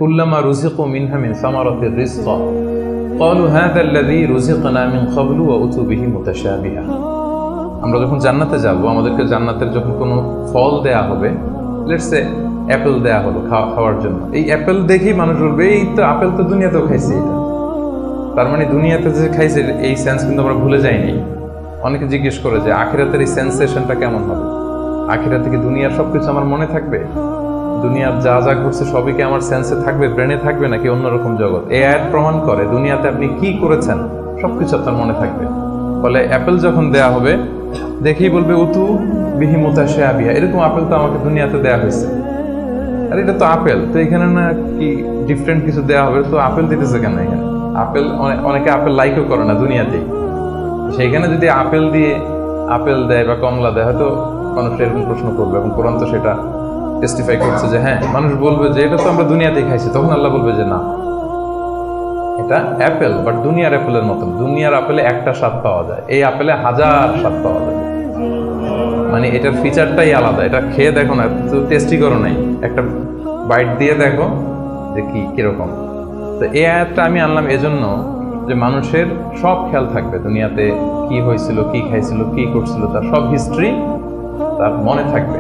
কুল্লামা রুজিকু মিনহা মিন সামারাতির রিজকা ক্বালু হাযা আল্লাযী রুজিকনা মিন ক্বাবলু ওয়া উতু বিহি মুতাশাবিহা। আমরা যখন জান্নাতে যাব, আমাদেরকে জান্নাতের যখন কোনো ফল দেয়া হবে, লেটস সে অ্যাপেল দেয়া হলো খাওয়ার জন্য, এই অ্যাপেল দেখেই মানুষ বলবে এই তো আপেল তো দুনিয়াতেও খাইছি। এটা তার মানে দুনিয়াতে যে খাইছে এই সেন্স কিন্তু আমরা ভুলে যাইনি। অনেকে জিজ্ঞেস করে যে আখিরাতের এই সেন্সেশনটা কেমন হবে, আখিরাতে কি দুনিয়ার সবকিছু আমার মনে থাকবে, দুনিয়ার যা যা ঘটছে সবই কি আমার সেন্সে থাকবে, ব্রেনে থাকবে, নাকি অন্যরকম জগৎ? এই আয়াত প্রমাণ করে দুনিয়াতে আপনি কি করেছেন সবকিছু আপনার মনে থাকবে। ফলে অ্যাপেল যখন দেয়া হবে দেখেই বলবে উতু বিহি মুতাশাবিহা, এরকম আপেল তো আমাকে দুনিয়াতে দেয়া হয়েছে, আর এটা তো আপেল, তো এখানে না কি ডিফারেন্ট কিছু দেয়া হবে, তো আপেল দিতেছে কেন এখানে? আপেল অনেকে আপেল লাইকও করে না দুনিয়াতেই, সেইখানে যদি আপেল দিয়ে আপেল দেয় বা কমলা দেয় হয়তো মানুষ এরকম প্রশ্ন করবে, এবং কোরআন তো সেটা টেস্টিফাই করছে যে হ্যাঁ, মানুষ বলবে যে এটা তো আমরা দুনিয়াতেই খাইছি। তখন আল্লাহ বলবে যে না, এটা অ্যাপেল, বাট দুনিয়ার অ্যাপেলের মতন। দুনিয়ার আপেলে একটা স্বাদ পাওয়া যায়, এই আপেলে হাজার স্বাদ পাওয়া যায়, মানে এটার ফিচারটাই আলাদা। এটা খেয়ে দেখো না, টেস্টি করো নাই, একটা বাইট দিয়ে দেখো যে কিরকম। তো এই আয়াতটা আমি আনলাম এজন্য যে মানুষের সব খেয়াল থাকবে, দুনিয়াতে কি হয়েছিল, কি খাইছিল, কি করছিল, তার সব হিস্ট্রি তার মনে থাকবে।